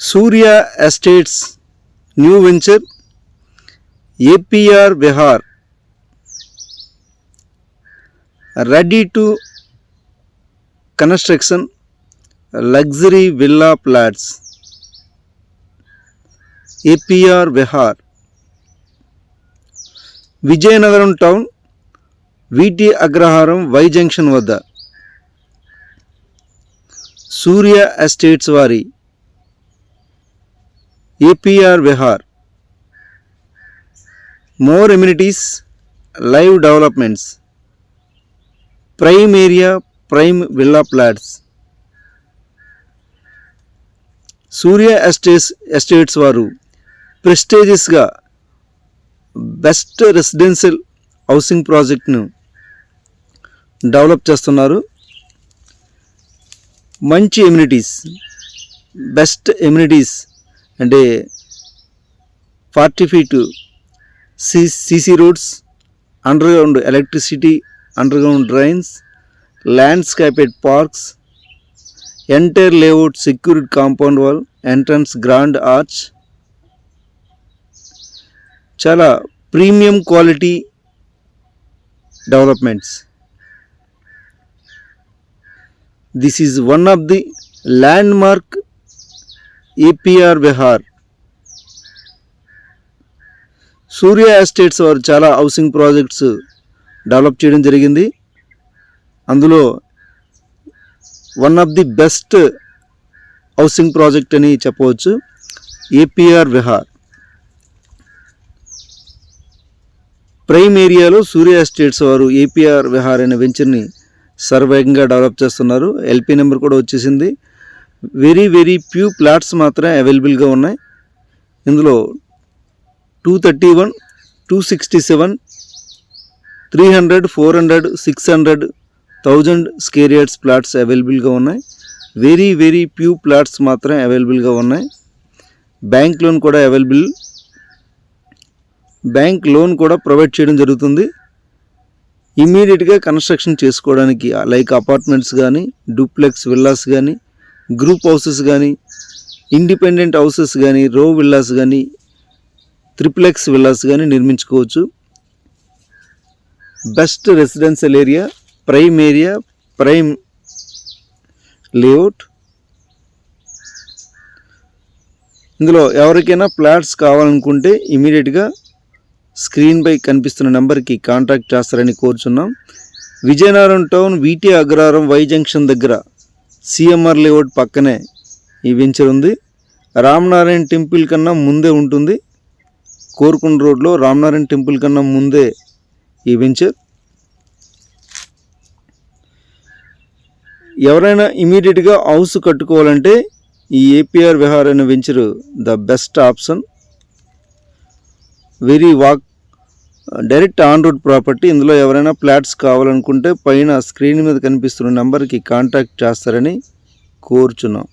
Surya Estates new venture APR Vihar ready to construction luxury villa flats. APR Vihar Vizianagaram town VT Agraharam Y junction వద్ద Surya estates వారి APR Vihar more amenities live developments prime area prime villa flats. Surya estates వారు ప్రెస్టీజియస్గా best residential housing ప్రాజెక్ట్ను develop చేస్తున్నారు. మంచి amenities, best amenities అంటే 40 feet CC roads, underground electricity, underground drains, landscaped parks, entire layout secured compound wall, entrance grand arch, చాలా premium quality developments. This is one of the landmark APR Vihar. Surya estates వారు చాలా housing projects develop చేయడం జరిగింది. అందులో one of the best housing project అని చెప్పవచ్చు APR Vihar. Prime ఏరియాలో సూర్య estates వారు ఏపీఆర్ విహార్ అనే వెంచర్ని సర్వేగంగా డెవలప్ చేస్తున్నారు. ఎల్పీ నెంబర్ కూడా వచ్చేసింది. వెరీ ఫ్యూ ప్లాట్స్ మాత్రమే అవైలబుల్గా ఉన్నాయి. ఇందులో 231, 267, 300, 400, 600, 1000 స్క్వేర్ యార్డ్స్ ప్లాట్స్ అవైలబుల్గా ఉన్నాయి. వెరీ ఫ్యూ ప్లాట్స్ మాత్రమే అవైలబుల్గా ఉన్నాయి. బ్యాంక్ లోన్ కూడా ప్రొవైడ్ చేయడం జరుగుతుంది. ఇమీడియట్గా కన్స్ట్రక్షన్ చేసుకోవడానికి లైక్ అపార్ట్మెంట్స్ కానీ, డూప్లెక్స్ విల్లాస్ కానీ, గ్రూప్ హౌసెస్ కానీ, ఇండిపెండెంట్ హౌసెస్ కానీ, రో విల్లాస్ కానీ, ట్రిప్లెక్స్ విల్లాస్ కానీ నిర్మించుకోవచ్చు. Best residential area, prime layout. ఇందులో ఎవరికైనా ఫ్లాట్స్ కావాలనుకుంటే ఇమీడియట్గా స్క్రీన్పై కనిపిస్తున్న నెంబర్కి కాంటాక్ట్ చేస్తారని కోరుచున్నాం. Vizianagaram town VT Agraharam Y junction దగ్గర సిఎంఆర్ లేఅవుట్ పక్కనే ఈ వెంచర్ ఉంది. రామనారాయణ టెంపుల్ కన్నా ముందే ఉంటుంది. కోరుకొండ రోడ్లో రామనారాయణ టెంపుల్ కన్నా ముందే ఈ వెంచర్. ఎవరైనా ఇమీడియట్గా హౌస్ కట్టుకోవాలంటే ఈ ఏపీఆర్ విహార్ అనే venture the best option. Direct on road property. ఇందులో ఎవరైనా ఫ్లాట్స్ కావాలనుకుంటే పైన స్క్రీన్ మీద కనిపిస్తున్న నెంబర్కి కాంటాక్ట్ చేస్తారని కోరుచున్నాం.